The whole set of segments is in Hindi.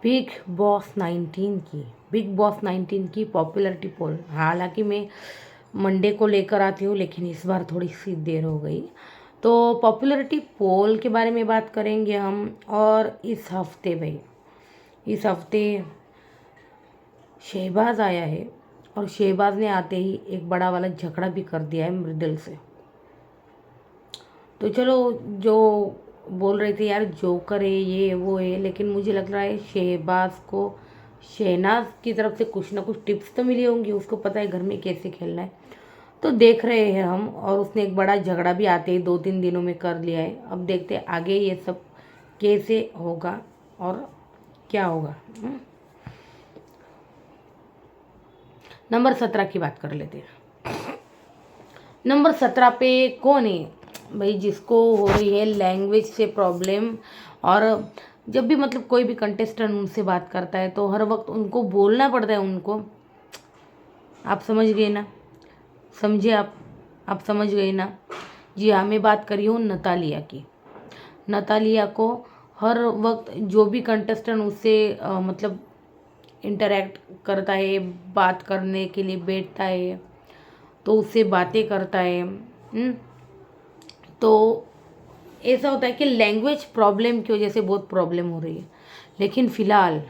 बिग बॉस 19 की पॉपुलैरिटी पोल। हालांकि मैं मंडे को लेकर आती हूँ, लेकिन इस बार थोड़ी सी देर हो गई। तो पॉपुलैरिटी पोल के बारे में बात करेंगे हम। और इस हफ्ते शहबाज आया है, और शहबाज ने आते ही एक बड़ा वाला झगड़ा भी कर दिया है मृदुल से। तो चलो, जो बोल रहे थे यार जोकर है, ये वो है, लेकिन मुझे लग रहा है शहबाज को शहनाज की तरफ से कुछ ना कुछ टिप्स तो मिली होंगी, उसको पता है घर में कैसे खेलना है। तो देख रहे हैं हम। और उसने एक बड़ा झगड़ा भी आते ही 2-3 दिनों में कर लिया है। अब देखते हैं आगे ये सब कैसे होगा और क्या होगा। नंबर 17 की बात कर लेते हैं। नंबर 17 पे कौन है भाई? जिसको हो रही है लैंग्वेज से प्रॉब्लम। और जब भी मतलब कोई भी कंटेस्टेंट उनसे बात करता है तो हर वक्त उनको बोलना पड़ता है उनको। आप समझ गए ना? समझे आप समझ गए ना? जी हाँ, मैं बात कर रही हूँ नतालिया की। नतालिया को हर वक्त जो भी कंटेस्टेंट उससे मतलब इंटरेक्ट करता है, बात करने के लिए बैठता है तो उससे बातें करता है। तो ऐसा होता है कि लैंग्वेज प्रॉब्लम की वजह से बहुत प्रॉब्लम हो रही है। लेकिन फ़िलहाल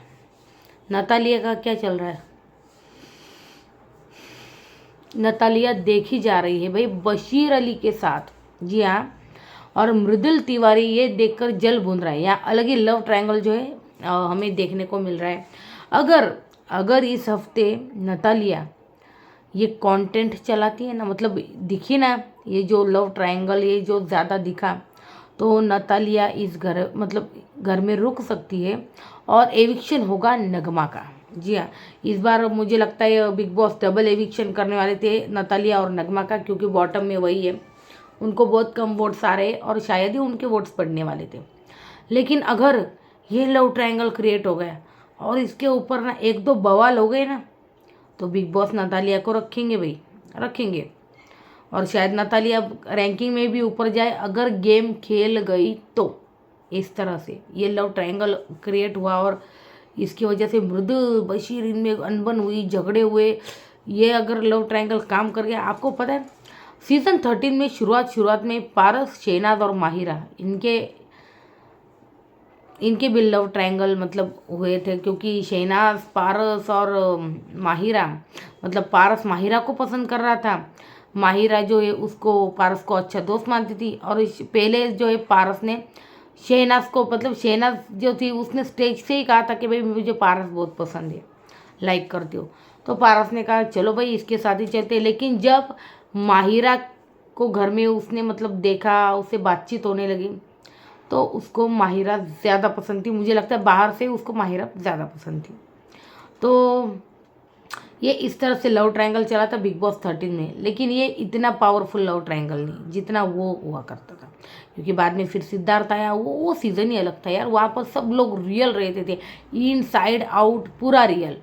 नतालिया का क्या चल रहा है? नतालिया देखी जा रही है भाई बशीर अली के साथ। जी हाँ, और मृदुल तिवारी ये देखकर जल भून रहा है। यहाँ अलग ही लव ट्रायंगल जो है हमें देखने को मिल रहा है। अगर इस हफ्ते नतालिया ये कंटेंट चलाती है ना, मतलब दिखी ना ये जो लव ट्रायंगल, ये जो ज़्यादा दिखा, तो नतालिया इस घर में रुक सकती है और एविक्शन होगा नगमा का। जी हाँ, इस बार मुझे लगता है बिग बॉस डबल एविक्शन करने वाले थे नतालिया और नगमा का, क्योंकि बॉटम में वही है। उनको बहुत कम वोट्स आ रहे और शायद ही उनके वोट्स पड़ने वाले थे। लेकिन अगर ये लव ट्रायंगल क्रिएट हो गया और इसके ऊपर ना एक दो बवाल हो गए ना, तो बिग बॉस नतालिया को रखेंगे भाई, रखेंगे। और शायद नतालिया रैंकिंग में भी ऊपर जाए अगर गेम खेल गई तो। इस तरह से ये लव ट्रायंगल क्रिएट हुआ और इसकी वजह से मृदुल बशीर इनमें अनबन हुई, झगड़े हुए। ये अगर लव ट्रायंगल काम कर गया, आपको पता है सीज़न 13 में शुरुआत में पारस, शहनाज और माहिरा इनके भी लव ट्रायंगल मतलब हुए थे, क्योंकि शहनाज, पारस और माहिरा, मतलब पारस माहिरा को पसंद कर रहा था। माहिरा जो है उसको, पारस को अच्छा दोस्त मानती थी। और पहले जो है पारस ने शहनाज को, मतलब शहनाज जो थी उसने स्टेज से ही कहा था कि भाई मुझे पारस बहुत पसंद है, लाइक करती हो। तो पारस ने कहा चलो भाई इसके साथ ही चलते। लेकिन जब माहिरा को घर में उसने मतलब देखा, उससे बातचीत होने लगी, तो उसको माहिरा ज़्यादा पसंद थी। मुझे लगता है बाहर से उसको माहिरा ज़्यादा पसंद थी। तो ये इस तरह से लव ट्रायंगल चला था बिग बॉस 13 में। लेकिन ये इतना पावरफुल लव ट्रायंगल नहीं जितना वो हुआ करता था, क्योंकि बाद में फिर सिद्धार्थ आया। वो सीज़न ही अलग था यार। वहाँ पर सब लोग रियल रहते थे, इन साइड आउट पूरा रियल।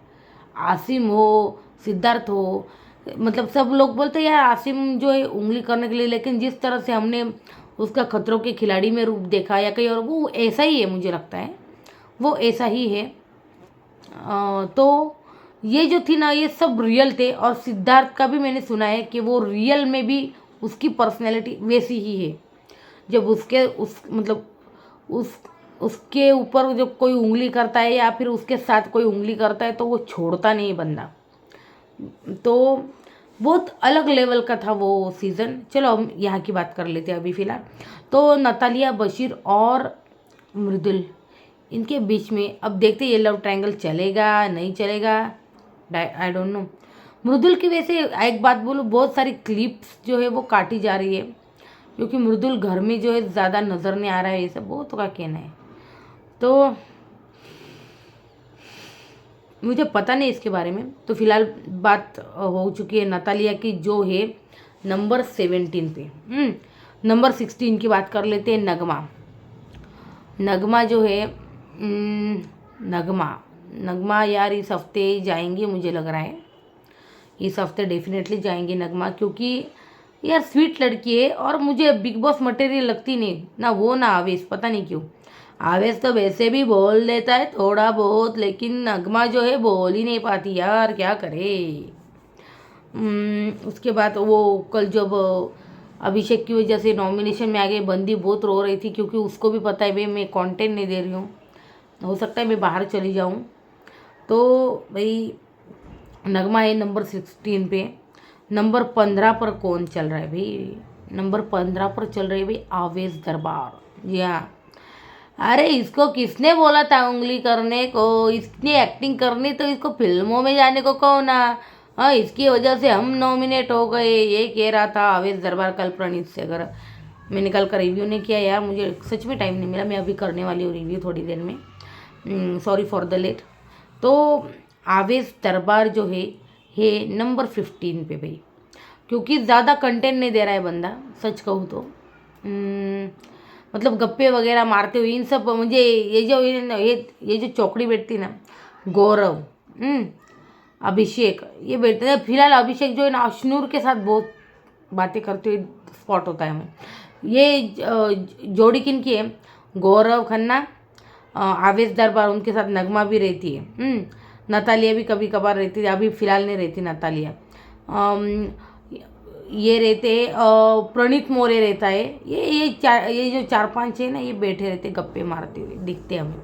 आसिम हो, सिद्धार्थ हो, मतलब सब लोग बोलते यार आसिम जो है उंगली करने के लिए, लेकिन जिस तरह से हमने उसका खतरों के खिलाड़ी में रूप देखा या कहीं और, वो ऐसा ही है। मुझे लगता है वो ऐसा ही है। तो ये जो थी ना, ये सब रियल थे। और सिद्धार्थ का भी मैंने सुना है कि वो रियल में भी उसकी पर्सनैलिटी वैसी ही है। जब उसके ऊपर जब कोई उंगली करता है या फिर उसके साथ कोई उंगली करता है तो वो छोड़ता नहीं बंदा। तो बहुत अलग लेवल का था वो सीज़न। चलो हम यहाँ की बात कर लेते हैं अभी फ़िलहाल। तो नतालिया, बशीर और मृदुल, इनके बीच में अब देखते हैं ये लव ट्रायंगल चलेगा नहीं चलेगा, आई डोंट नो। मृदुल की वजह से एक बात बोलूँ, बहुत सारी क्लिप्स जो है वो काटी जा रही है, क्योंकि मृदुल घर में जो है ज़्यादा नज़र नहीं आ रहा है। ये सब बहुत का कहना है। तो मुझे पता नहीं इसके बारे में। तो फिलहाल बात हो चुकी है नतालिया की, जो है नंबर 17 पे। नंबर 16 की बात कर लेते हैं, नगमा जो है। नगमा यार इस हफ्ते जाएंगी, मुझे लग रहा है इस हफ्ते डेफिनेटली जाएंगी नगमा, क्योंकि यार स्वीट लड़की है और मुझे बिग बॉस मटेरियल लगती नहीं ना, वो ना आवेश, पता नहीं क्यों। आवेश तो वैसे भी बोल देता है थोड़ा बहुत, लेकिन नगमा जो है बोल ही नहीं पाती यार, क्या करे। उसके बाद वो कल जब अभिषेक की वजह से नॉमिनेशन में आ गई, बंदी बहुत रो रही थी क्योंकि उसको भी पता है भाई मैं कंटेंट नहीं दे रही हूँ, हो सकता है मैं बाहर चली जाऊँ। तो भाई नगमा है नंबर 16 पे। नंबर 15 पर कौन चल रहा है भाई? नंबर 15 पर चल रही है भाई आवेश दरबार। जी हाँ, अरे इसको किसने बोला था उंगली करने को? इसने एक्टिंग करनी तो इसको फिल्मों में जाने को कहो ना। हाँ, इसकी वजह से हम नॉमिनेट हो गए, ये कह रहा था आवेश दरबार कल प्रणीत से। अगर मैंने कल का रिव्यू नहीं किया यार, मुझे सच में टाइम नहीं मिला, मैं अभी करने वाली हूँ रिव्यू थोड़ी देर में, सॉरी फॉर द लेट। तो आवेश दरबार जो है नंबर 15 पे भाई, क्योंकि ज़्यादा कंटेंट नहीं दे रहा है बंदा, सच कहूँ तो। मतलब गप्पे वगैरह मारते हुए इन सब, मुझे ये जो चौकड़ी बैठती ना, गौरव, अभिषेक, ये बैठते हैं। फिलहाल अभिषेक जो है ना अश्नूर के साथ बहुत बातें करते हुए स्पॉट होता है हमें। ये जोड़ी किन की है? गौरव खन्ना, आवेश दरबार, उनके साथ नगमा भी रहती है, नतालिया भी कभी कभार रहती है, अभी फिलहाल नहीं रहती नतालिया। ये रहते प्रणीत मोरे रहता है। ये जो 4-5 है ना, ये बैठे रहते गप्पे मारते हुए दिखते हमें।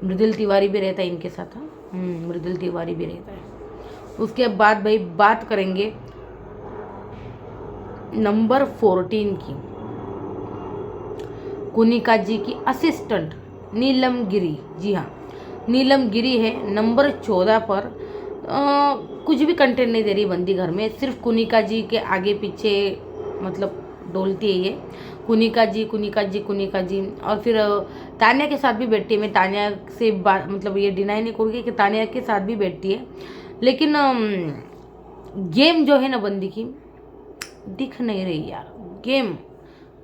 मृदुल तिवारी भी रहता है इनके साथ। मृदुल तिवारी भी रहता है। उसके बाद भाई बात करेंगे नंबर 14 की, कुनिका जी की असिस्टेंट नीलम गिरी। जी हाँ, नीलम गिरी है नंबर 14 पर। कुछ भी कंटेंट नहीं दे रही बंदी घर में, सिर्फ कुनिका जी के आगे पीछे मतलब डोलती है ये। कुनिका जी कुनिका जी कुनिका जी, और फिर तान्या के साथ भी बैठती है। मैं तान्या से बात मतलब ये डिनाई नहीं करूँगी कि तान्या के साथ भी बैठती है, लेकिन गेम जो है ना बंदी की दिख नहीं रही यार। गेम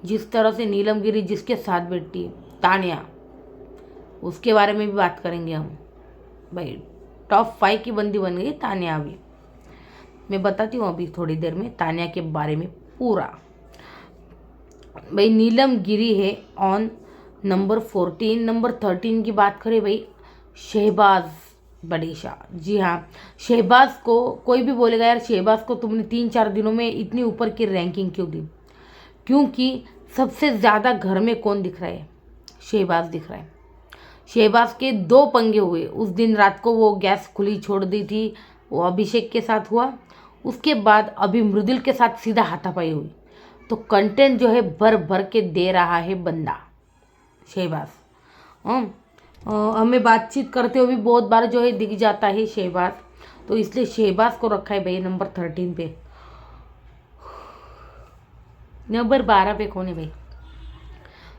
जिस तरह से नीलम गिरी जिसके साथ बैठती है, तान्या, उसके बारे में भी बात करेंगे हम भाई। टॉप 5 की बंदी बन गई तान्या। अभी मैं बताती हूँ अभी थोड़ी देर में तान्या के बारे में पूरा। भाई नीलम गिरी है ऑन नंबर 14। नंबर 13 की बात करें भाई, शहबाज बड़ेशा। जी हाँ, शहबाज को कोई भी बोलेगा यार शहबाज को तुमने 3-4 दिनों में इतनी ऊपर की रैंकिंग क्यों दी? क्योंकि सबसे ज़्यादा घर में कौन दिख रहा है? शहबाज दिख रहा है। शहबाज के 2 पंगे हुए उस दिन रात को, वो गैस खुली छोड़ दी थी, वो अभिषेक के साथ हुआ। उसके बाद अभी मृदुल के साथ सीधा हाथापाई हुई। तो कंटेंट जो है भर भर के दे रहा है बंदा शहबाज। हमें बातचीत करते हुए भी बहुत बार जो है दिख जाता है शहबाज, तो इसलिए शहबाज को रखा है भाई नंबर 13 पे। नंबर 12 पे कौन है भाई?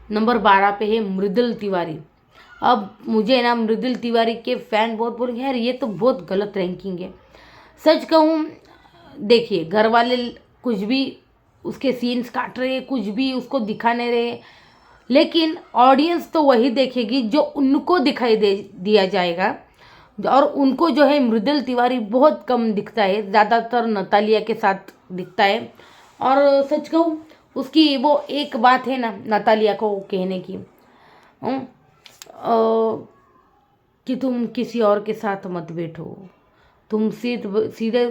नंबर 12 पे है मृदुल तिवारी। अब मुझे ना मृदुल तिवारी के फैन बहुत बोलेंगे यार ये तो बहुत गलत रैंकिंग है। सच कहूँ, देखिए घर वाले कुछ भी उसके सीन्स काट रहे, कुछ भी उसको दिखा नहीं रहे, लेकिन ऑडियंस तो वही देखेगी जो उनको दिखाई दिया जाएगा। और उनको जो है मृदुल तिवारी बहुत कम दिखता है, ज़्यादातर नतालिया के साथ दिखता है। और सच कहूँ, उसकी वो एक बात है ना नतालिया को कहने की, कि तुम किसी और के साथ मत बैठो, तुम सीधे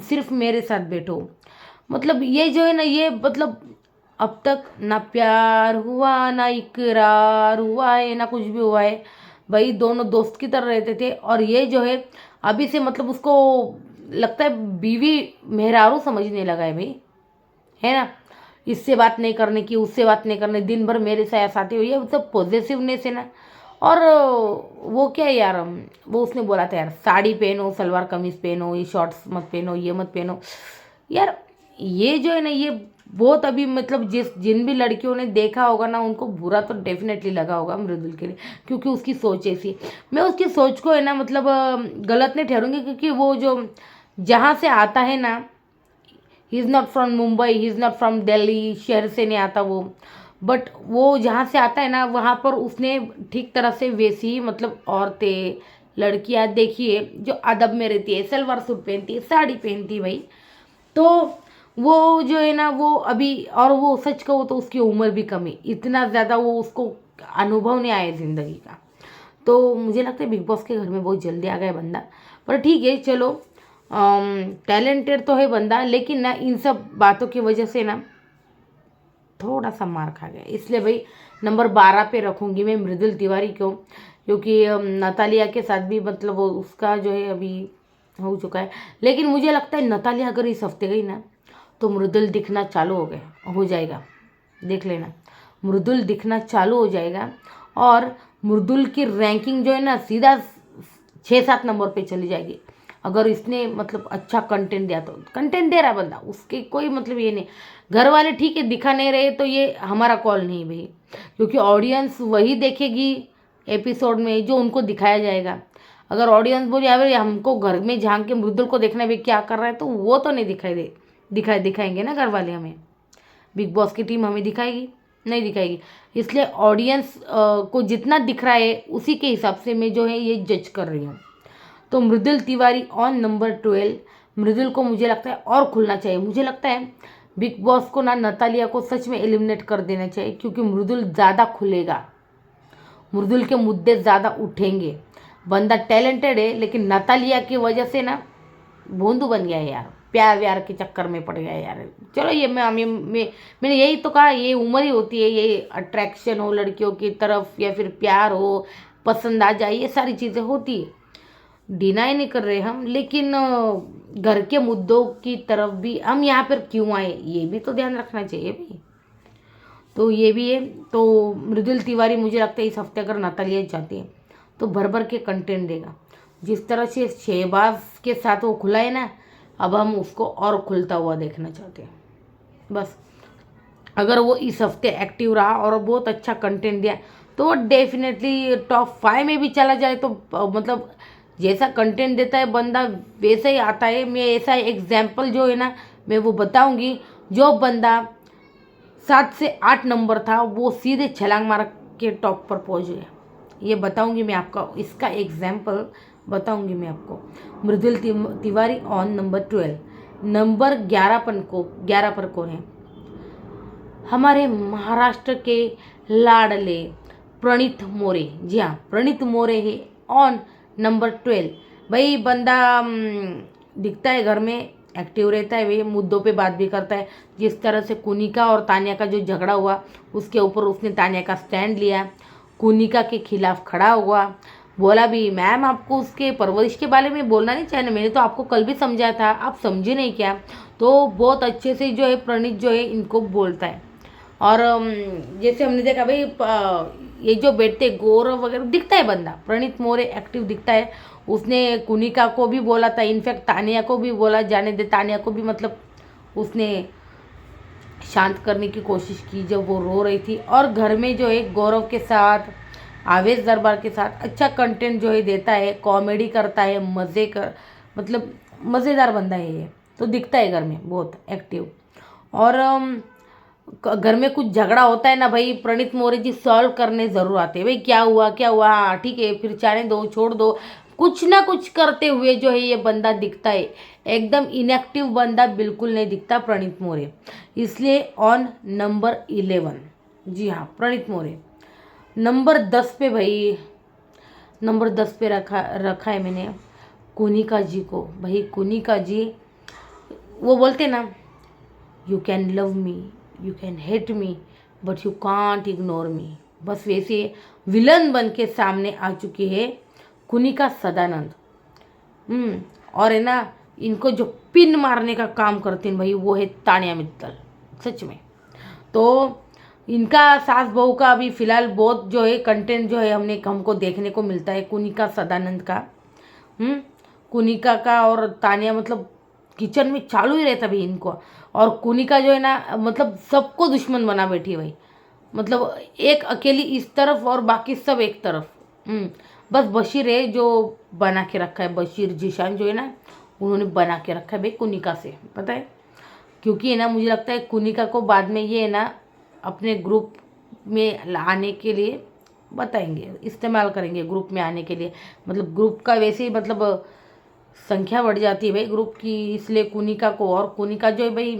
सिर्फ मेरे साथ बैठो। मतलब ये जो है ना, ये मतलब अब तक ना प्यार हुआ, ना इकरार हुआ है, ना कुछ भी हुआ है भाई। दोनों दोस्त की तरह रहते थे, और ये जो है अभी से मतलब उसको लगता है बीवी मेहरारू समझने लगा है भाई, है ना। इससे बात नहीं करने की, उससे बात नहीं करने, दिन भर मेरे साथ आते हुए, ये मतलब पॉजिटिवनेस है ना। और वो क्या है यार, वो उसने बोला था यार साड़ी पहनो, सलवार कमीज पहनो, ये शॉर्ट्स मत पहनो, ये मत पहनो यार। ये जो है ना, ये बहुत अभी मतलब जिन भी लड़कियों ने देखा होगा ना, उनको बुरा तो डेफिनेटली लगा होगा मृदुल के लिए, क्योंकि उसकी सोच ऐसी। मैं उसकी सोच को है ना मतलब गलत नहीं ठहरूंगी, क्योंकि वो जो जहाँ से आता है ना, he is not from Mumbai, he is not from Delhi, शहर से नहीं आता वो, बट वो जहाँ से आता है ना, वहाँ पर उसने ठीक तरह से वैसी ही मतलब औरतें, लड़कियाँ देखी है जो अदब में रहती है, सलवार सूट पहनती है, साड़ी पहनती है भाई। तो वो जो है ना वो अभी, और वो सच कहो तो उसकी उम्र भी कम है, इतना ज़्यादा वो उसको अनुभव नहीं आया ज़िंदगी का। तो मुझे लगता है बिग बॉस के घर में बहुत जल्दी आ गया बंदा, पर ठीक है चलो, टैलेंटेड तो है बंदा, लेकिन ना इन सब बातों की वजह से ना थोड़ा सा मार खा गया। इसलिए भाई नंबर 12 पे रखूँगी मैं मृदुल तिवारी को, क्योंकि नतालिया के साथ भी मतलब उसका जो है अभी हो चुका है। लेकिन मुझे लगता है नतालिया अगर इस हफ्ते गई ना तो मृदुल दिखना चालू हो जाएगा, देख लेना, मृदुल दिखना चालू हो जाएगा। और मृदुल की रैंकिंग जो है ना सीधा 6-7 नंबर पे चली जाएगी, अगर इसने मतलब अच्छा कंटेंट दिया तो। कंटेंट दे रहा बंदा, उसके कोई मतलब ये नहीं, घर वाले ठीक है दिखा नहीं रहे तो ये हमारा कॉल नहीं भाई, क्योंकि ऑडियंस वही देखेगी एपिसोड में जो उनको दिखाया जाएगा। अगर ऑडियंस बोले यार हमको घर में झांक के मृदुल को देखना है भाई क्या कर रहा है, तो वो तो नहीं दिखाएंगे ना घर वाले हमें, बिग बॉस की टीम हमें दिखाएगी नहीं दिखाएगी। इसलिए ऑडियंस को जितना दिख रहा है उसी के हिसाब से मैं जो है ये जज कर रही हूँ। तो मृदुल तिवारी ऑन नंबर 12। मृदुल को मुझे लगता है और खुलना चाहिए। मुझे लगता है बिग बॉस को ना नतालिया को सच में एलिमिनेट कर देना चाहिए, क्योंकि मृदुल ज़्यादा खुलेगा, मृदुल के मुद्दे ज़्यादा उठेंगे। बंदा टैलेंटेड है, लेकिन नतालिया की वजह से ना भोंदू बन गया है यार, प्यार व्यार के चक्कर में पड़ गया है यार। चलो ये मैंने यही तो कहा, ये उम्र ही होती है, ये अट्रैक्शन हो लड़कियों की तरफ या फिर प्यार हो, पसंद आ जाए, ये सारी चीज़ें होती है, डिनाई नहीं कर रहे हम। लेकिन घर के मुद्दों की तरफ भी हम यहाँ पर क्यों आए ये भी तो ध्यान रखना चाहिए भाई। तो ये भी है। तो मृदुल तिवारी मुझे लगता है इस हफ्ते अगर नतालिया जाती है तो भर भर के कंटेंट देगा। जिस तरह से शहबाज के साथ वो खुला है ना, अब हम उसको और खुलता हुआ देखना चाहते हैं बस। अगर वो इस हफ्ते एक्टिव रहा और बहुत अच्छा कंटेंट दिया तो डेफिनेटली टॉप 5 में भी चला जाए। तो मतलब जैसा कंटेंट देता है बंदा वैसा ही आता है। मैं ऐसा एग्जाम्पल जो है ना मैं वो बताऊंगी, जो बंदा 7 से 8 नंबर था वो सीधे छलांग मार के टॉप पर पहुंच गया, ये बताऊंगी मैं आपका, इसका एग्जाम्पल बताऊंगी मैं आपको। मृदुल तिवारी ऑन नंबर 12। नंबर 11 पर कौन है? हमारे महाराष्ट्र के लाडले प्रणीत मोरे। जी हाँ, प्रणीत मोरे है ऑन नंबर 12। भाई बंदा दिखता है घर में, एक्टिव रहता है, वे मुद्दों पे बात भी करता है। जिस तरह से कुनिका और तानिया का जो झगड़ा हुआ उसके ऊपर उसने तानिया का स्टैंड लिया, कुनिका के खिलाफ खड़ा हुआ, बोला भी मैम आपको उसके परवरिश के बारे में बोलना नहीं चाहिए, मैंने तो आपको कल भी समझाया था, आप समझे नहीं क्या। तो बहुत अच्छे से जो है प्रणीत जो है इनको बोलता है। और जैसे हमने देखा भाई ये जो बैठते गौरव वगैरह दिखता है बंदा, प्रणीत मोरे एक्टिव दिखता है। उसने कुनिका को भी बोला था, इनफैक्ट तानिया को भी बोला जाने दे, तानिया को भी मतलब उसने शांत करने की कोशिश की जब वो रो रही थी। और घर में जो है गौरव के साथ, आवेश दरबार के साथ अच्छा कंटेंट जो है देता है, कॉमेडी करता है, मतलब मज़ेदार बंदा है ये, तो दिखता है घर में बहुत एक्टिव। और घर में कुछ झगड़ा होता है ना भाई, प्रणीत मोरे जी सॉल्व करने ज़रूर आते हैं। भाई क्या हुआ, हाँ ठीक है फिर जाने दो, छोड़ दो, कुछ ना कुछ करते हुए जो है ये बंदा दिखता है। एकदम इनएक्टिव बंदा बिल्कुल नहीं दिखता प्रणीत मोरे, इसलिए ऑन नंबर 11। जी हाँ, प्रणीत मोरे। नंबर 10 पे भाई, नंबर 10 पे रखा है मैंने कुनिका जी को। भाई कुनिका जी वो बोलते ना, you can love me, you can hate me, but you can't ignore me. बस वैसे विलन बन के सामने आ चुकी है कुनिका सदानंद। और है ना इनको जो पिन मारने का काम करते हैं भाई वो है तानिया मित्तल, सच में। तो इनका सास बहू का अभी फ़िलहाल बहुत जो है कंटेंट जो है हमको देखने को मिलता है कुनिका सदानंद का। कुनिका का और तानिया मतलब किचन में चालू ही रहता भाई इनको। और कुनिका जो है ना मतलब सबको दुश्मन बना बैठी है भाई, मतलब एक अकेली इस तरफ और बाकी सब एक तरफ। बस बशीर है जो बना के रखा है, बशीर जिशान जो है ना उन्होंने बना के रखा है भाई कुनिका से, पता है। क्योंकि है ना मुझे लगता है कुनिका को बाद में ये है ना अपने ग्रुप में आने के लिए बताएंगे, इस्तेमाल करेंगे ग्रुप में आने के लिए। मतलब ग्रुप का वैसे ही मतलब संख्या बढ़ जाती है भाई ग्रुप की, इसलिए कुनिका को। और कुनिका जो है भाई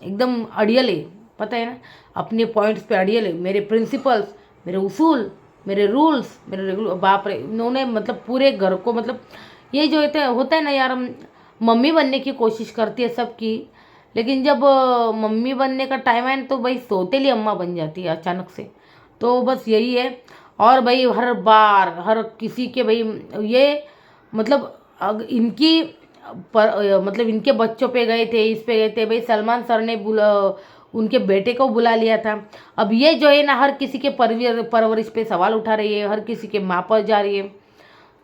एकदम अड़ियल है, पता है ना, अपने पॉइंट्स पे अड़ियल है। मेरे प्रिंसिपल्स, मेरे उसूल, मेरे रूल्स, मेरे रेगुलर, बाप रे, इन्होंने मतलब पूरे घर को, मतलब ये जो होता है ना यार, मम्मी बनने की कोशिश करती है सबकी, लेकिन जब मम्मी बनने का टाइम आए ना तो भाई सौतेली अम्मा बन जाती है अचानक से। तो बस यही है। और भाई हर बार हर किसी के भाई ये मतलब इनकी मतलब इनके बच्चों पे गए थे, इस पे गए थे भाई, सलमान सर ने उनके बेटे को बुला लिया था। अब ये जो है ना हर किसी के परवरिश पे सवाल उठा रही है, हर किसी के माँ पर जा रही है।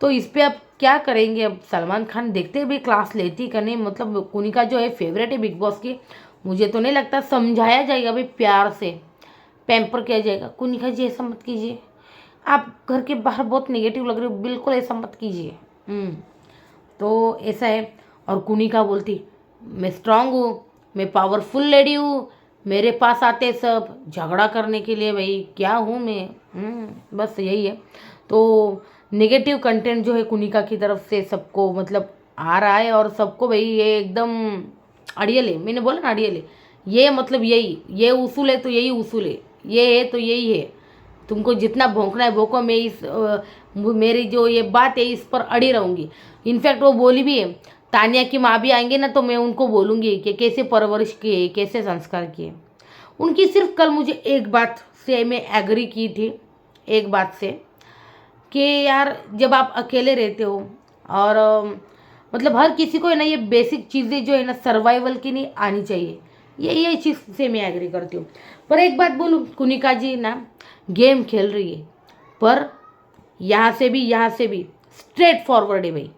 तो इस पे अब क्या करेंगे? अब सलमान खान देखते भी क्लास लेती का नहीं, मतलब कुनिका जो है फेवरेट है बिग बॉस की, मुझे तो नहीं लगता समझाया जाएगा भाई, प्यार से पैम्पर किया जाएगा। कुनिका जी ऐसा मत कीजिए, आप घर के बाहर बहुत नेगेटिव लग रहे हो, बिल्कुल ऐसा मत कीजिए। तो ऐसा है। और कुनिका बोलती मैं स्ट्रांग हूँ, मैं पावरफुल लेडी हूँ, मेरे पास आते सब झगड़ा करने के लिए, भाई क्या हूँ मैं। बस यही है। तो नेगेटिव कंटेंट जो है कुनिका की तरफ से सबको मतलब आ रहा है, और सबको भाई ये एकदम अड़ियल है, मैंने बोला ना अड़ियल है, ये मतलब यही, ये उसूल है तो यही उसूल है, ये है तो यही है, तुमको जितना भौंकना है भौंको, मैं मेरी जो ये बात है इस पर अड़ी रहूँगी। इनफैक्ट वो बोली भी है, तानिया की माँ भी आएंगे ना तो मैं उनको बोलूँगी कि कैसे परवरिश किए, कैसे संस्कार किए उनकी। सिर्फ कल मुझे एक बात से मैं एग्री की थी, एक बात से, कि यार जब आप अकेले रहते हो और मतलब हर किसी को है ना ये बेसिक चीज़ें जो है ना सर्वाइवल की नहीं आनी चाहिए, ये चीज़ से मैं एग्री करती हूँ। पर एक बात बोलूँ, कुनिका जी ना गेम खेल रही है, पर यहाँ से भी स्ट्रेट फॉरवर्ड है भाई।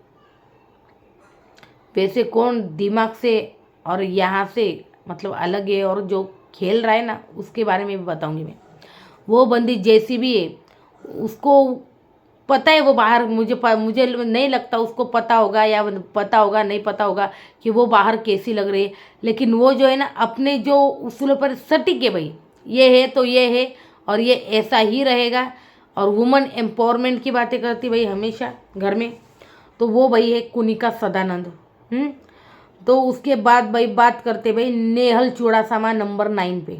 वैसे कौन दिमाग से और यहाँ से मतलब अलग है, और जो खेल रहा है ना उसके बारे में भी बताऊंगी मैं। वो बंदी जैसी भी है, उसको पता है वो बाहर, मुझे नहीं लगता उसको पता होगा, या पता होगा नहीं पता होगा कि वो बाहर कैसी लग रही है, लेकिन वो जो है ना अपने जो उसूलों पर सटीक है भाई, ये है तो ये है और ये ऐसा ही रहेगा। और वुमन एम्पावरमेंट की बातें करती भाई हमेशा घर में, तो वो भाई है कुनिका सदानंद। तो उसके बाद भाई बात करते भाई नेहल चूड़ासामा नंबर 9 पे।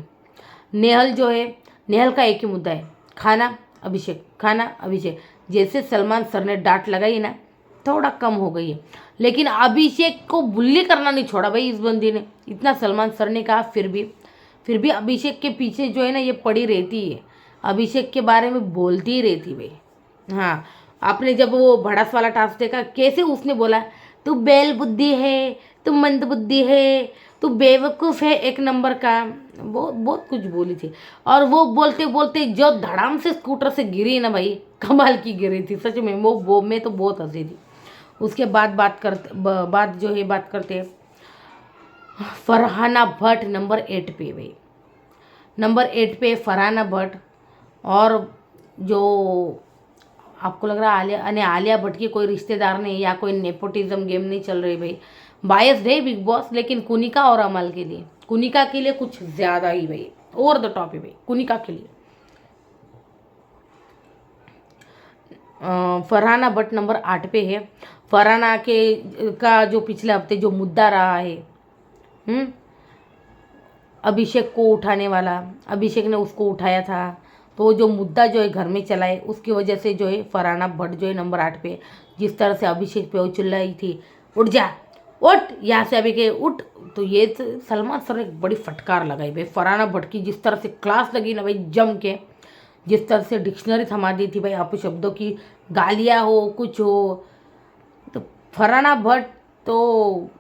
नेहल जो है, नेहल का एक ही मुद्दा है, खाना अभिषेक, खाना अभिषेक। जैसे सलमान सर ने डांट लगाई ना, थोड़ा कम हो गई है, लेकिन अभिषेक को बुल्ली करना नहीं छोड़ा भाई इस बंदी ने। इतना सलमान सर ने कहा, फिर भी अभिषेक के पीछे जो है ना ये पड़ी रहती है, अभिषेक के बारे में बोलती ही रहती भाई। हाँ, आपने जब वो भड़ास वाला टास्क देखा, कैसे उसने बोला तू बैल बुद्धि है, तू मंद बुद्धि है, तू बेवकूफ़ है एक नंबर का, बहुत बहुत कुछ बोली थी। और वो बोलते बोलते जो धड़ाम से स्कूटर से गिरी ना भाई, कमाल की गिरी थी सच में, वो मैं तो बहुत हंसी थी। उसके बाद बात करते हैं फरहाना भट्ट नंबर 8 पे भाई। नंबर 8 पे फरहाना भट्ट। और जो आपको लग रहा है आलिया भट्ट की कोई रिश्तेदार नहीं, या कोई नेपोटिज्म गेम नहीं चल रही भाई, बायस है बिग बॉस, लेकिन कुनिका और अमल के लिए, कुनिका के लिए कुछ ज़्यादा ही भाई, ओवर द टॉप है भाई कुनिका के लिए। फरहाना भट्ट नंबर 8 पे है। फरहाना का जो पिछले हफ्ते जो मुद्दा रहा है, अभिषेक को उठाने वाला, अभिषेक ने उसको उठाया था, तो जो मुद्दा जो है घर में चला है, उसकी वजह से जो है फरहाना भट्ट जो है नंबर 8 पे, जिस तरह से अभिषेक पे वो चिल्लाई थी, उठ जा उठ यहाँ से अभी के उठ, तो ये सलमान सर ने एक बड़ी फटकार लगाई भाई फरहाना भट्ट की। जिस तरह से क्लास लगी ना भाई जम के, जिस तरह से डिक्शनरी थमा दी थी भाई अपशब्दों की, गालियाँ हो कुछ हो, तो फरहाना भट्ट तो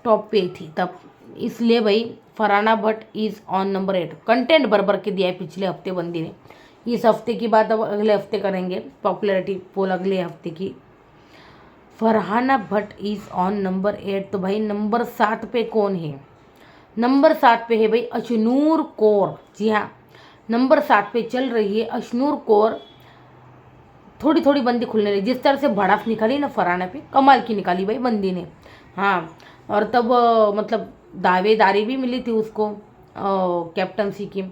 टॉप पे थी तब, इसलिए भाई Farhana Bhatt is on number 8। Content बरबर के दिया है पिछले हफ्ते बंदी ने, इस हफ्ते की बात अब अगले हफ्ते करेंगे, पॉपुलैरिटी पोल अगले हफ्ते की। Farhana Bhatt is on number 8। तो भाई नंबर 7 पे कौन है? नंबर 7 पे है भाई अशनूर कौर। जी हाँ, नंबर 7 पे चल रही है अशनूर कौर। थोड़ी थोड़ी बंदी खुलने लगी, जिस तरह से भड़ास निकाली ना फरहाना पे, कमाल की निकाली भाई बंदी ने। हाँ, और तब मतलब दावेदारी भी मिली थी उसको कैप्टनसी की,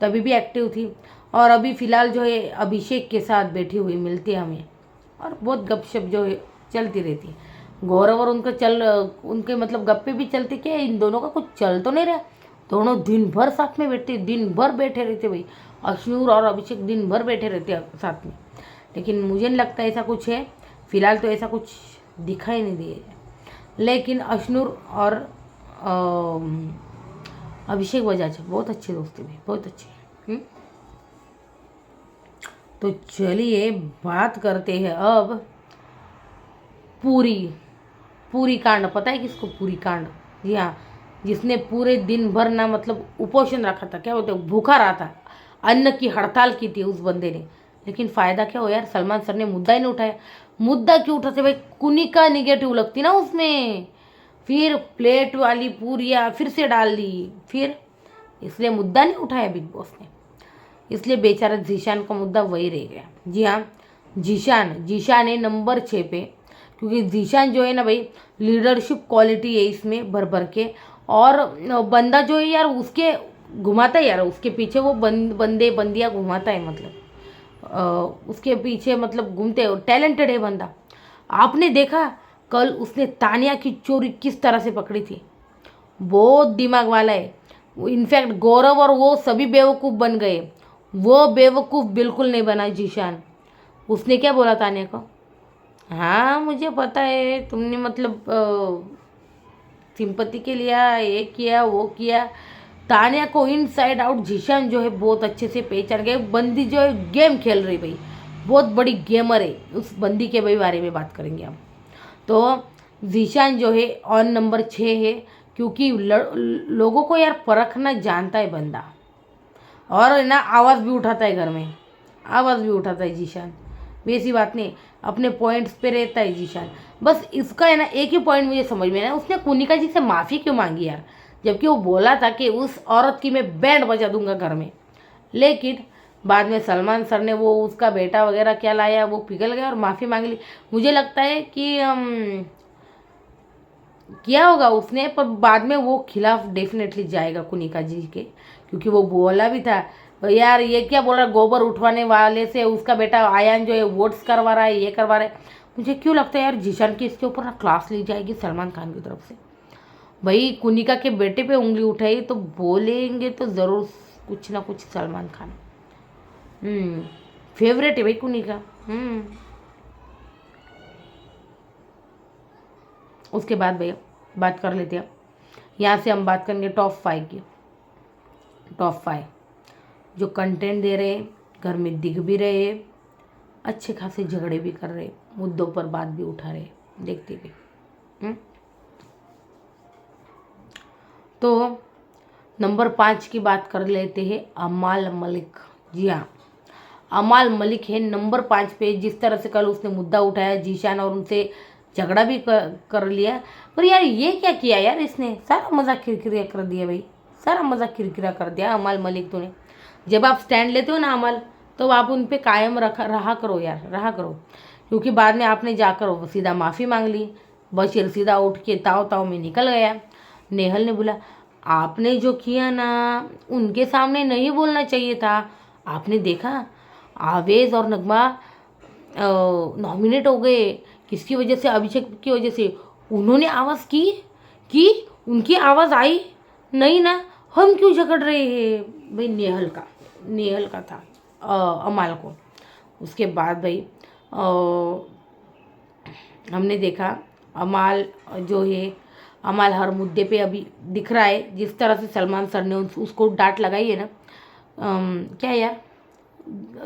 तभी भी एक्टिव थी। और अभी फ़िलहाल जो है अभिषेक के साथ बैठी हुई मिलती है हमें, और बहुत गपशप जो है चलती रहती है। गौरव और उनके मतलब गप्पे भी चलते, क्या इन दोनों का कुछ चल तो नहीं रहा, दोनों दिन भर साथ में बैठते, दिन भर बैठे रहते भाई, अश्नूर और अभिषेक दिन भर बैठे रहते हैं साथ में, लेकिन मुझे नहीं लगता ऐसा कुछ है। फिलहाल तो ऐसा कुछ दिखाई नहीं दिया, लेकिन अश्नूर और अभिषेक बजाज बहुत अच्छे दोस्ती भी, बहुत अच्छे। तो चलिए बात करते हैं अब पूरी कांड। पता है किसको पूरी कांड? जी हाँ, जिसने पूरे दिन भर ना मतलब उपोषण रखा था, क्या बोलते भूखा रहा था, अन्न की हड़ताल की थी उस बंदे ने। लेकिन फ़ायदा क्या हो यार, सलमान सर ने मुद्दा ही नहीं उठाया। मुद्दा क्यों उठाते भाई? कुनिका निगेटिव लगती ना उसमें, फिर प्लेट वाली पूरियाँ फिर से डाल दी, फिर इसलिए मुद्दा नहीं उठाया बिग बॉस ने। इसलिए बेचारा जीशान का मुद्दा वही रह गया। जी हाँ, जीशान है नंबर 6 पे, क्योंकि जीशान जो है ना भाई, लीडरशिप क्वालिटी है इसमें भर भर के। और बंदा जो है यार उसके घुमाता है यार, उसके पीछे वो बंदियाँ घुमाता है, मतलब उसके पीछे मतलब घूमते हो। टैलेंटेड है बंदा। आपने देखा कल उसने तानिया की चोरी किस तरह से पकड़ी थी? बहुत दिमाग वाला है। इनफैक्ट गौरव और वो सभी बेवकूफ़ बन गए, वो बेवकूफ़ बिल्कुल नहीं बना जीशान। उसने क्या बोला तानिया को? हाँ मुझे पता है, तुमने मतलब सिंपत्ति के लिए ये किया वो किया। तानिया को इन साइड आउट जीशान जो है बहुत अच्छे से पहचान गए। बंदी जो है गेम खेल रही भाई, बहुत बड़ी गेमर है। उस बंदी के भाई बारे में बात करेंगे हम। तो जीशान जो है ऑन नंबर 6 है, क्योंकि लोगों को यार परखना जानता है बंदा। और ना आवाज़ भी उठाता है घर में, आवाज़ भी उठाता है जीशान। वैसी बात नहीं, अपने पॉइंट्स पे रहता है जीशान। बस इसका है ना एक ही पॉइंट मुझे समझ में ना, उसने कुनिका जी से माफ़ी क्यों मांगी यार, जबकि वो बोला था कि उस औरत की मैं बैंड बजा दूंगा घर में। लेकिन बाद में सलमान सर ने वो उसका बेटा वगैरह क्या लाया, वो पिघल गया और माफ़ी मांग ली। मुझे लगता है कि किया होगा उसने, पर बाद में वो खिलाफ डेफिनेटली जाएगा कुनिका जी के, क्योंकि वो बोला भी था यार ये क्या बोल रहा है, गोबर उठवाने वाले से उसका बेटा आयान जो है वोट्स करवा रहा है, ये करवा रहा है। मुझे क्यों लगता है यार जीशान की इसके ऊपर ना क्लास ली जाएगी सलमान खान की तरफ से। भाई कुनिका के बेटे पे उंगली उठाई तो बोलेंगे तो ज़रूर कुछ ना कुछ सलमान खान। फेवरेट है भाई कुनिका। उसके बाद भैया बात कर लेते हैं, यहाँ से हम बात करेंगे टॉप 5 की। टॉप 5 जो कंटेंट दे रहे, घर में दिख भी रहे, अच्छे खासे झगड़े भी कर रहे, मुद्दों पर बात भी उठा रहे, देखते भी। तो नंबर 5 की बात कर लेते हैं, अमाल मलिक। जी हाँ, अमाल मलिक है नंबर 5 पे। जिस तरह से कल उसने मुद्दा उठाया जीशान और उनसे झगड़ा भी कर लिया, पर यार ये क्या किया यार, इसने सारा मज़ाक किरकिरा कर दिया भाई, सारा मज़ाक किरकिरा कर दिया अमाल मलिक तूने। जब आप स्टैंड लेते हो ना अमाल, तो आप उन पे कायम रहा करो यार, रहा करो। क्योंकि बाद में आपने जाकर सीधा माफ़ी मांग ली, बशीर सीधा उठ के ताव ताव में निकल गया। नेहल ने बोला आपने जो किया ना उनके सामने नहीं बोलना चाहिए था। आपने देखा आवेश और नगमा नॉमिनेट हो गए, किसकी वजह से? अभिषेक की वजह से। उन्होंने आवाज़ की उनकी आवाज़ आई नहीं ना, हम क्यों झगड़ रहे हैं भाई? नेहल का था अमाल को। उसके बाद भाई हमने देखा अमाल जो है, अमाल हर मुद्दे पे अभी दिख रहा है। जिस तरह से सलमान सर ने उसको डांट लगाई है ना, क्या यार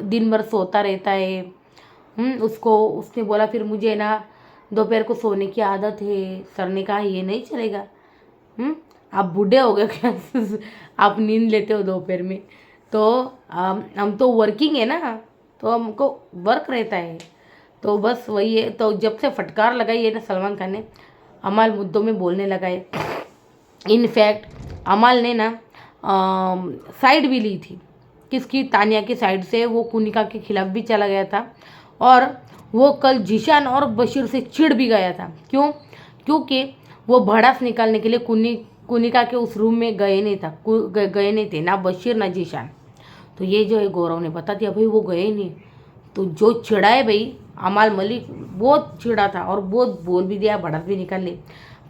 दिन भर सोता रहता है। उसने बोला फिर मुझे ना दोपहर को सोने की आदत है। सर ने कहा ये नहीं चलेगा, आप बूढ़े हो गए क्या आप नींद लेते हो दोपहर में? तो हम तो वर्किंग है ना, तो हमको वर्क रहता है। तो बस वही है। तो जब से फटकार लगाई है ना सलमान खान ने, अमाल मुद्दों में बोलने लगा है। इनफैक्ट अमाल ने ना साइड भी ली थी, किसकी? तानिया की साइड से। वो कुनिका के खिलाफ भी चला गया था, और वो कल जीशान और बशीर से चिढ़ भी गया था। क्यों? क्योंकि वो भड़ास निकालने के लिए कुनिका के उस रूम में गए नहीं थे, ना बशीर ना जीशान। तो ये जो है गौरव ने बता दिया भाई वो गए नहीं। तो जो चिढ़ा है भाई अमाल मलिक, बहुत चिढ़ा था और बहुत बोल भी दिया, भड़ास भी निकाल ली।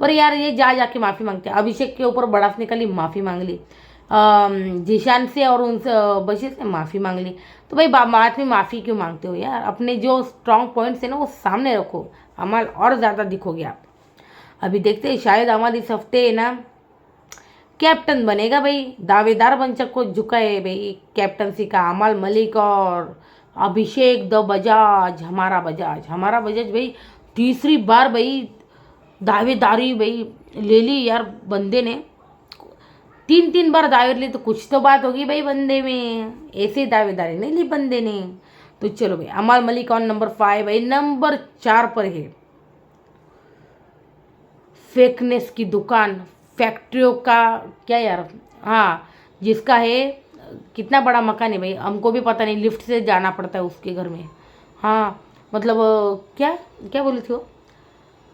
पर यार ये जाके माफ़ी मांगते हैं। अभिषेक के ऊपर भड़ास निकाली, माफ़ी मांग ली। जीशान से और उनसे बशीर से माफ़ी मांग ली। तो भाई बाद में माफ़ी क्यों मांगते हो यार? अपने जो स्ट्रॉन्ग पॉइंट्स है ना वो सामने रखो, अमल और ज़्यादा दिखोगे आप। अभी देखते हैं, शायद अमल इस हफ्ते ना कैप्टन बनेगा भाई, दावेदार बन को झुका है भाई कैप्टनसी का। अमल मलिक और अभिषेक द बजाज, हमारा बजाज भाई तीसरी बार भाई दावेदारी भाई ले ली यार बंदे ने। 3 बार दावेदारी ली तो कुछ तो बात होगी भाई बंदे में, ऐसे दावेदारी नहीं ली बंदे ने। तो चलो भाई, अमल मलिक ऑन नंबर 5 भाई। नंबर 4 पर है फेकनेस की दुकान, फैक्ट्रियों का क्या यार, हाँ, जिसका है कितना बड़ा मकान है भाई, हमको भी पता नहीं, लिफ्ट से जाना पड़ता है उसके घर में। हाँ मतलब क्या क्या बोली थी वो,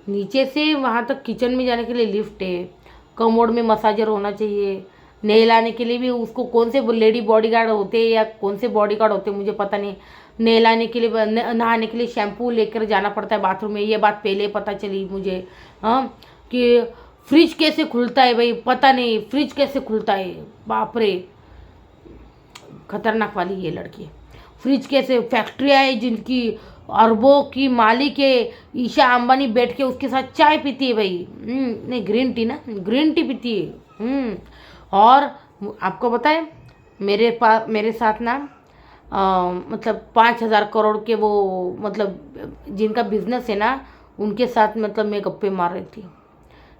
नीचे से वहाँ तक किचन में जाने के लिए लिफ्ट है, कमोड में मसाजर होना चाहिए, नहलाने के लिए भी उसको कौन से लेडी बॉडीगार्ड होते हैं या कौन से बॉडीगार्ड होते हैं मुझे पता नहीं, नहलाने के लिए नहाने के लिए शैम्पू लेकर जाना पड़ता है बाथरूम में, ये बात पहले पता चली मुझे। हाँ, कि फ्रिज कैसे खुलता है भाई, पता नहीं फ्रिज कैसे खुलता है, बाप रे खतरनाक वाली ये लड़की। फ्रिज कैसे, फैक्ट्रियाँ है जिनकी अरबों की मालिक है, ईशा अंबानी बैठ के उसके साथ चाय पीती है भाई। नहीं, ग्रीन टी ना, ग्रीन टी पीती है। और आपको पता है मेरे साथ ना मतलब 5,000 करोड़ के वो मतलब जिनका बिजनेस है ना, उनके साथ मतलब मैं गप्पे मार रही थी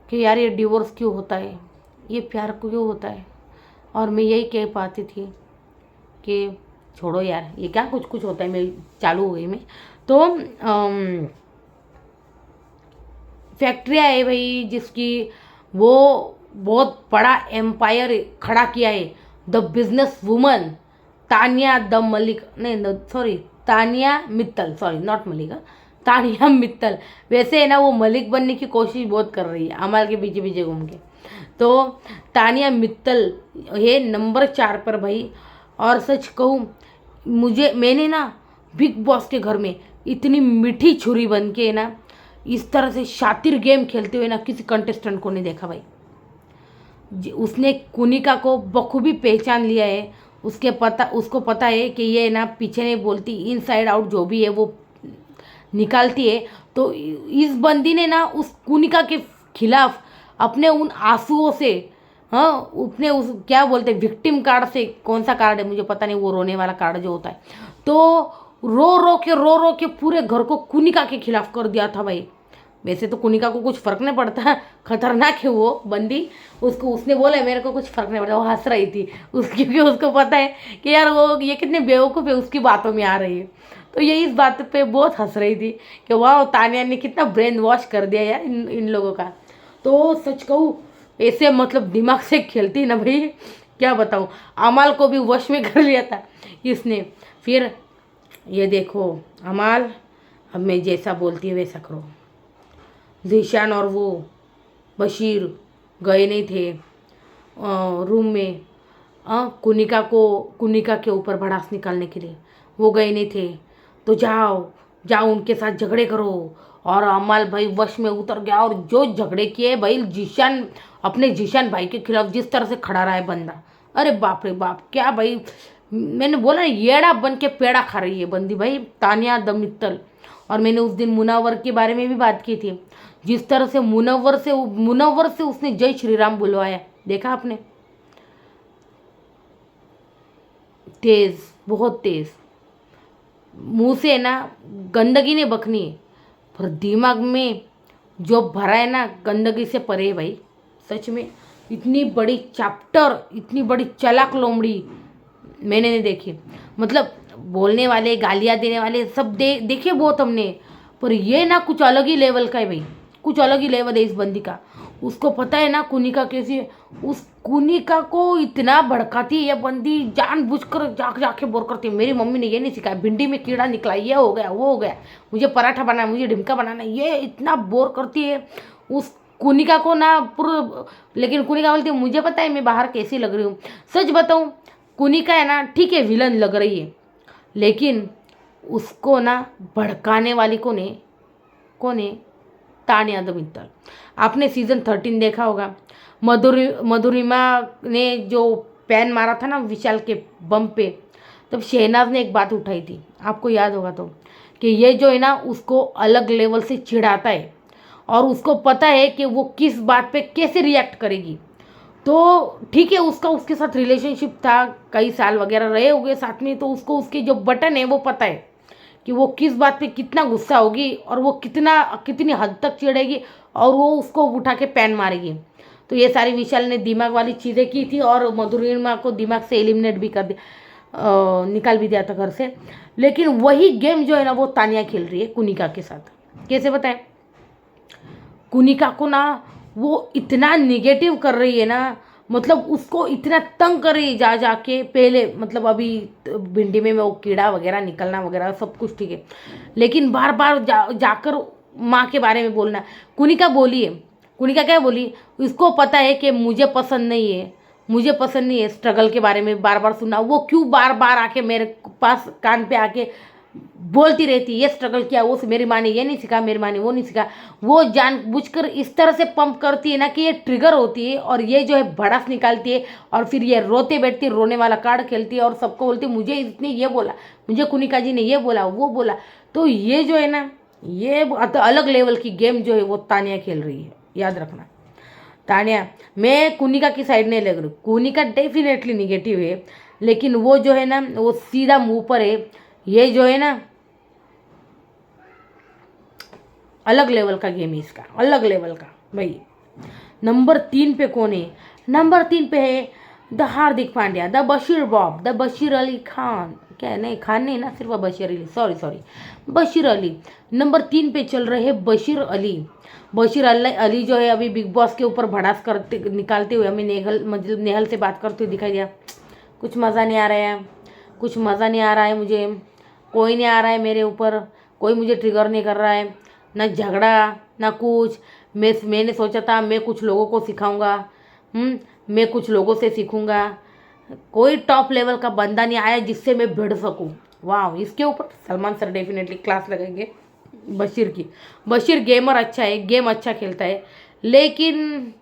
कि यार ये डिवोर्स क्यों होता है, ये प्यार क्यों होता है। और मैं यही कह पाती थी कि छोड़ो यार, ये क्या कुछ कुछ होता है। मैं चालू हो गई मैं तो फैक्ट्रिया है भाई जिसकी वो बहुत बड़ा एम्पायर खड़ा किया है, the business woman Tania the Malik, नहीं sorry Tania Mittal, sorry not Malika, Tania Mittal. वैसे है ना वो मलिक बनने की कोशिश बहुत कर रही है अमल के पीछे पीछे घूम के। तो तानिया मित्तल है नंबर 4 पर भाई। और सच कहूँ, मैंने ना बिग बॉस के घर में इतनी मीठी छुरी बन के ना इस तरह से शातिर गेम खेलते हुए ना किसी कंटेस्टेंट को नहीं देखा भाई। उसने कुनिका को बखूबी पहचान लिया है, उसको पता है कि ये ना पीछे नहीं बोलती, इनसाइड आउट जो भी है वो निकालती है। तो इस बंदी ने ना उस कुनिका के खिलाफ अपने उन आंसुओं से, हाँ उसने उस क्या बोलते हैं विक्टिम कार्ड से, कौन सा कार्ड है मुझे पता नहीं, वो रोने वाला कार्ड जो होता है, तो रो रो के पूरे घर को कुनिका के खिलाफ कर दिया था भाई। वैसे तो कुनिका को कुछ फर्क नहीं पड़ता, खतरनाक है वो बंदी, उसने बोला मेरे को कुछ फर्क नहीं पड़ता, वो हंस रही थी क्योंकि उसको पता है कि यार वो ये कितने बेवकूफ़ है, उसकी बातों में आ रही है। तो ये इस बात पे बहुत हंस रही थी कि वाह तानिया ने कितना ब्रेन वॉश कर दिया यार इन लोगों का। तो सच कहूँ ऐसे मतलब दिमाग से खेलती ना भाई, क्या बताऊँ, अमाल को भी वश में कर लिया था इसने। फिर ये देखो अमाल, अब मैं जैसा बोलती है वैसा करो। जीशान और वो बशीर गए नहीं थे रूम में कुनिका के ऊपर भड़ास निकालने के लिए, वो गए नहीं थे। तो जाओ उनके साथ झगड़े करो। और अमाल भाई वश में उतर गया और जो झगड़े किए भाई, अपने जीशान भाई के खिलाफ जिस तरह से खड़ा रहा है बंदा, अरे बाप रे बाप, क्या भाई, मैंने बोला येड़ा बन के पेड़ा खा रही है बंदी भाई, तानिया द मित्तल। और मैंने उस दिन मुनव्वर के बारे में भी बात की थी, जिस तरह से मुनव्वर से उसने जय श्री राम बुलवाया, देखा आपने, तेज, बहुत तेज, मुंह से ना गंदगी नहीं बकनी है, पर दिमाग में जो भरा है ना गंदगी से परे है भाई। सच में इतनी बड़ी चैप्टर, इतनी बड़ी चालाक लोमड़ी मैंने नहीं देखी। मतलब बोलने वाले, गालियाँ देने वाले सब देखे बहुत हमने, पर ये ना कुछ अलग ही लेवल का है भाई, कुछ अलग ही लेवल है इस बंदी का। उसको पता है ना कुनिका कैसी है, उस कुनिका को इतना भड़काती है ये बंदी, जानबूझकर जाके बोर करती है, मेरी मम्मी ने ये नहीं सिखाया, भिंडी में कीड़ा निकला, ये हो गया वो हो गया, मुझे पराठा बनाना, मुझे ढिमका बनाना, ये इतना बोर करती है उस कुनिका को ना पूरा। लेकिन कुनिका बोलती है मुझे पता है मैं बाहर कैसी लग रही हूँ। सच बताऊँ, कुनिका है ना ठीक है विलन लग रही है, लेकिन उसको ना भड़काने वाली कौन है, तानिया द मित्तल। आपने सीज़न 13 देखा होगा, मधुरिमा ने जो पैन मारा था ना विशाल के बम पे, तब शहनाज ने एक बात उठाई थी, आपको याद होगा तो, कि ये जो है ना उसको अलग लेवल से चिढ़ाता है और उसको पता है कि वो किस बात पे कैसे रिएक्ट करेगी। तो ठीक है, उसका उसके साथ रिलेशनशिप था, कई साल वगैरह रहे होंगे साथ में, तो उसको उसके जो बटन है वो पता है कि वो किस बात पे कितना गुस्सा होगी और वो कितनी हद तक चिढ़ेगी और वो उसको उठा के पैन मारेगी। तो ये सारी विशाल ने दिमाग वाली चीज़ें की थी और मधुरिमा को दिमाग से एलिमिनेट भी कर दिया, निकाल भी दिया था घर से। लेकिन वही गेम जो है ना वो तानिया खेल रही है कुनिका के साथ। कैसे बताएं? कुनिका को ना वो इतना निगेटिव कर रही है ना, मतलब उसको इतना तंग कर रही है जा जाके। पहले मतलब अभी भिंडी में वो कीड़ा वगैरह निकलना वगैरह सब कुछ ठीक है, लेकिन बार बार जाकर माँ के बारे में बोलना। कुनिका बोली है, कुनिका क्या बोली, इसको पता है कि मुझे पसंद नहीं है, मुझे पसंद नहीं है स्ट्रगल के बारे में बार बार सुनना। वो क्यों बार बार आके मेरे पास कान पे आके बोलती रहती, ये स्ट्रगल किया, वो मेरी माँ ने ये नहीं सिखा, मेरी माँ ने वो नहीं सिखा। वो जानबूझकर इस तरह से पंप करती है ना कि ये ट्रिगर होती है और ये जो है भड़ास निकालती है और फिर ये रोते बैठती है, रोने वाला कार्ड खेलती है और सबको बोलती है मुझे इसने ये बोला, मुझे कुनिका जी ने ये बोला, वो बोला। तो ये जो है ना ये अलग लेवल की गेम जो है वो तानिया खेल रही है, याद रखना। तानिया, मैं कुनिका की साइड नहीं लग रही, कुनिका डेफिनेटली निगेटिव है, लेकिन वो जो है ना वो सीधा मुंह पर है। ये जो है ना अलग लेवल का गेम है इसका, अलग लेवल का भाई। नंबर 3 पे कौन है? नंबर 3 पे है the Hardik Pandya, the Bashir Bob, the Bashir Ali Khan. क्या नहीं, खान नहीं ना, सिर्फ बशीर अली, सॉरी बशीर अली। नंबर 3 पे चल रहे हैं बशीर अली। बशीर अली जो है अभी बिग बॉस के ऊपर भड़ास करते निकालते हुए हमें नेहल से बात करते हुए दिखाई दिया। कुछ मज़ा नहीं आ रहा है, कुछ मज़ा नहीं आ रहा है मुझे, कोई नहीं आ रहा है मेरे ऊपर, कोई मुझे ट्रिगर नहीं कर रहा है, ना झगड़ा ना कुछ। मैंने सोचा था मैं कुछ लोगों को सिखाऊंगा, मैं कुछ लोगों से सीखूंगा, कोई टॉप लेवल का बंदा नहीं आया जिससे मैं भिड़ सकूं। वाह, इसके ऊपर सलमान सर डेफिनेटली क्लास लगेंगे बशीर की। बशीर गेमर अच्छा है, गेम अच्छा खेलता है, लेकिन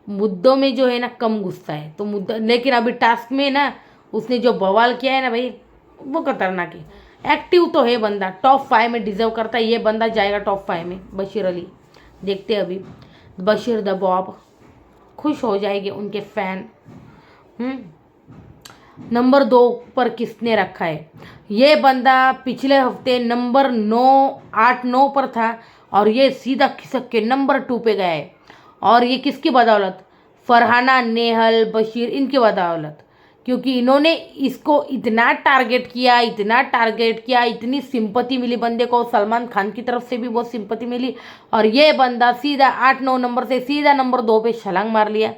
मुद्दों में जो है ना कम गुस्सा है। तो मुद्दा, लेकिन अभी टास्क में ना उसने जो बवाल किया है ना भाई, वो खतरनाक है। एक्टिव तो है बंदा, टॉप 5 में डिजर्व करता है ये बंदा, जाएगा टॉप 5 में बशीर अली। देखते हैं अभी बशीर द बॉब, खुश हो जाएंगे उनके फैन। नंबर 2 पर किसने रखा है? ये बंदा पिछले हफ्ते नंबर 8-9 पर था और ये सीधा खिसक के नंबर 2 पे गया है। और ये किसकी बदौलत? फरहाना, नेहल, बशीर, इनकी बदौलत, क्योंकि इन्होंने इसको इतना टारगेट किया, इतना टारगेट किया, इतनी सिंपति मिली बंदे को, सलमान खान की तरफ से भी बहुत सिंपति मिली और ये बंदा सीधा 8-9 नंबर से सीधा नंबर 2 पे छलांग मार लिया।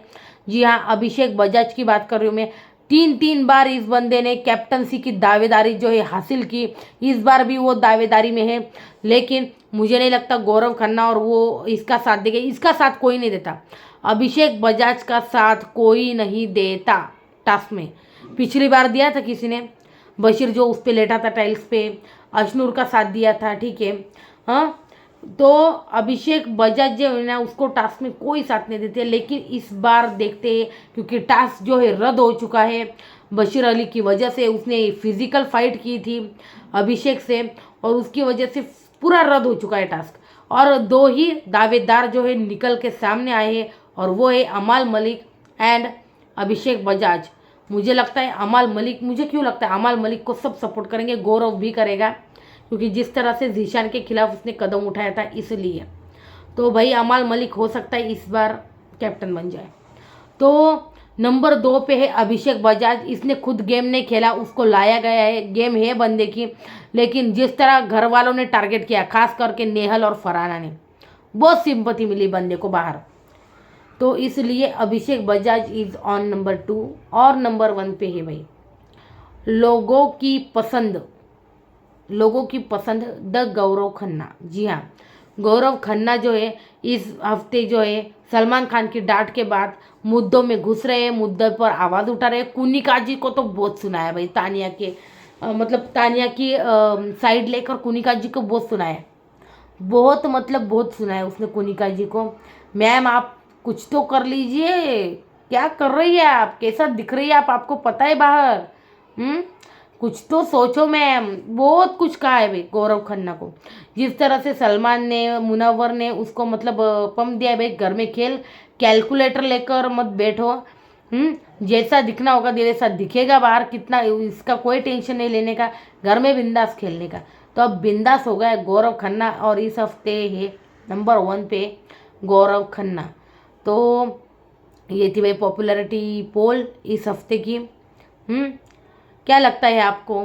जी हाँ, अभिषेक बजाज की बात कर रही हूँ मैं। 3 बार इस बंदे ने कैप्टनसी की दावेदारी जो है हासिल की, इस बार भी वो दावेदारी में है, लेकिन मुझे नहीं लगता गौरव खन्ना और वो इसका साथ देंगे। इसका साथ कोई नहीं देता, अभिषेक बजाज का साथ कोई नहीं देता टास्क में। पिछली बार दिया था किसी ने, बशीर जो उस पर लेटा था टाइल्स पे, अशनूर का साथ दिया था, ठीक है। हाँ, तो अभिषेक बजाज जो है ना उसको टास्क में कोई साथ नहीं देते, लेकिन इस बार देखते हैं क्योंकि टास्क जो है रद्द हो चुका है बशीर अली की वजह से। उसने फिजिकल फाइट की थी अभिषेक से और उसकी वजह से पूरा रद्द हो चुका है टास्क। और 2 ही दावेदार जो है निकल के सामने आए हैं और वो है अमाल मलिक एंड अभिषेक बजाज। मुझे लगता है अमाल मलिक, मुझे क्यों लगता है अमाल मलिक को सब सपोर्ट करेंगे, गौरव भी करेगा, क्योंकि जिस तरह से जीशान के खिलाफ उसने कदम उठाया था इसलिए। तो भाई अमाल मलिक हो सकता है इस बार कैप्टन बन जाए। तो नंबर 2 पे है अभिषेक बजाज। इसने खुद गेम नहीं खेला, उसको लाया गया है, गेम है बंदे की, लेकिन जिस तरह घर वालों ने टारगेट किया, खास करके नेहल और फरहाना ने, बहुत सिंपति मिली बंदे को बाहर। तो इसलिए अभिषेक बजाज इज ऑन नंबर 2। और नंबर 1 पे है भाई लोगों की पसंद द गौरव खन्ना। जी हाँ, गौरव खन्ना जो है इस हफ्ते जो है सलमान खान की डांट के बाद मुद्दों में घुस रहे हैं, मुद्दे पर आवाज़ उठा रहे हैं। कुनिका जी को तो बहुत सुना है भाई, तानिया के मतलब तानिया की साइड लेकर कुनिका जी को बहुत सुना है, बहुत मतलब बहुत सुना है उसने कुनिका जी को। मैम आप कुछ तो कर लीजिए, क्या कर रही है आप, कैसा दिख रही है आप, आपको पता है बाहर? कुछ तो सोचो मैम। बहुत कुछ कहा है भाई गौरव खन्ना को। जिस तरह से सलमान ने, मुनव्वर ने उसको मतलब पम दिया है भाई, घर में खेल, कैलकुलेटर लेकर मत बैठो। जैसा दिखना होगा वैसा दिखेगा बाहर, कितना इसका कोई टेंशन नहीं लेने का, घर में बिंदास खेलने का। तो अब बिंदास हो गया गौरव खन्ना, और इस हफ्ते है नंबर 1 पे गौरव खन्ना। तो ये थी भाई पॉपुलैरिटी पोल इस हफ्ते की। क्या लगता है आपको?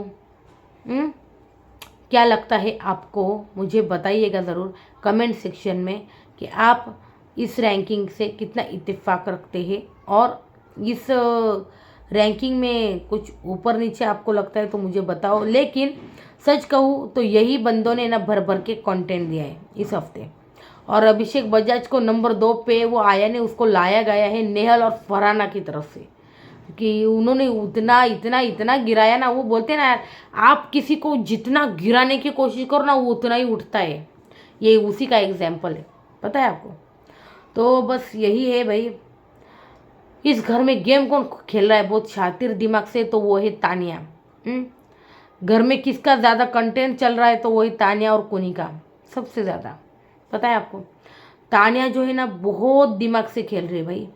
क्या लगता है आपको, मुझे बताइएगा ज़रूर कमेंट सेक्शन में कि आप इस रैंकिंग से कितना इत्तेफाक रखते हैं, और इस रैंकिंग में कुछ ऊपर नीचे आपको लगता है तो मुझे बताओ। लेकिन सच कहूँ तो यही बंदों ने ना भर भर के कंटेंट दिया है इस हफ्ते। और अभिषेक बजाज को नंबर 2 पे वो आया ने उसको लाया गया है नेहल और फरहाना की तरफ से, कि उन्होंने उतना इतना इतना गिराया ना। वो बोलते हैं ना यार, आप किसी को जितना गिराने की कोशिश करो ना वो उतना ही उठता है। ये उसी का एग्जाम्पल है, पता है आपको? तो बस यही है भाई। इस घर में गेम कौन खेल रहा है बहुत शातिर दिमाग से, तो वो है तानिया। घर में किसका ज़्यादा कंटेंट चल रहा है, तो वही तानिया और कुनिका सबसे ज़्यादा। पता है आपको? तानिया जो है ना बहुत दिमाग से खेल रही है भाई।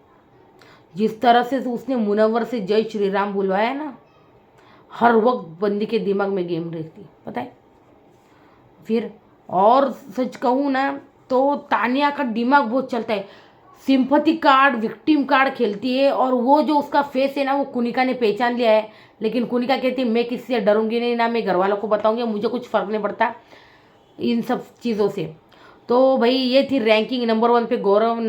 जिस तरह से उसने मुनव्वर से जय श्री राम बुलवाया ना, हर वक्त बंदी के दिमाग में गेम रहती, पता है? फिर और सच कहूँ ना तो तानिया का दिमाग बहुत चलता है। सिंपैथी कार्ड, विक्टिम कार्ड खेलती है, और वो जो उसका फेस है ना वो कुनिका ने पहचान लिया है। लेकिन कुनिका कहती है मैं किसी से डरूंगी नहीं, ना मैं घर वालों को बताऊंगी, मुझे कुछ फ़र्क नहीं पड़ता इन सब चीज़ों से। तो भाई ये थी रैंकिंग। नंबर 1 पे गौरव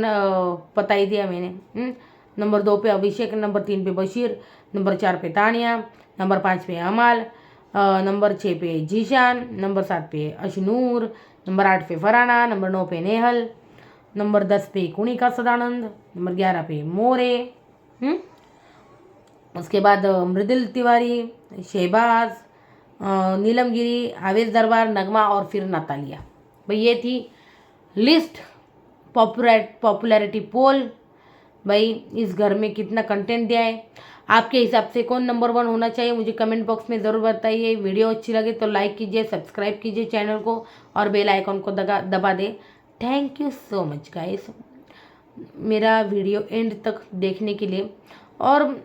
बता ही दिया मैंने। नंबर 2 पे अभिषेक, नंबर 3 पे बशीर, नंबर 4 पे तानिया, नंबर 5 पे अमाल, नंबर 6 पे जीशान, नंबर 7 पे अशनूर, नंबर 8 पे फरहाना, नंबर 9 पे नेहल, नंबर 10 पे कुनिका सदानंद, नंबर 11 पे मोरे। उसके बाद मृदुल तिवारी, शहबाज, नीलम गिरी, आवेश दरबार, नगमा और फिर नतालिया। भाई ये थी लिस्ट पॉपुलैरिटी पोल। भाई इस घर में कितना कंटेंट दिया है, आपके हिसाब से कौन नंबर 1 होना चाहिए, मुझे कमेंट बॉक्स में ज़रूर बताइए। वीडियो अच्छी लगे तो लाइक कीजिए, सब्सक्राइब कीजिए चैनल को, और बेल आइकॉन को दबा दें। Thank you so much guys मेरा वीडियो एंड तक देखने के लिए। और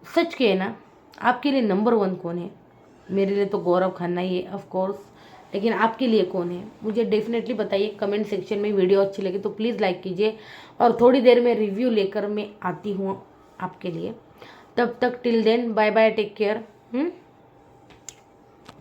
सच के ना, आपके लिए नंबर 1 कौन है? मेरे लिए तो गौरव खन्ना ही है ऑफ कोर्स, लेकिन आपके लिए कौन है मुझे डेफिनेटली बताइए कमेंट सेक्शन में। वीडियो अच्छी लगे तो प्लीज़ लाइक कीजिए, और थोड़ी देर में रिव्यू लेकर मैं आती हूँ आपके लिए। तब तक till then bye bye, take care.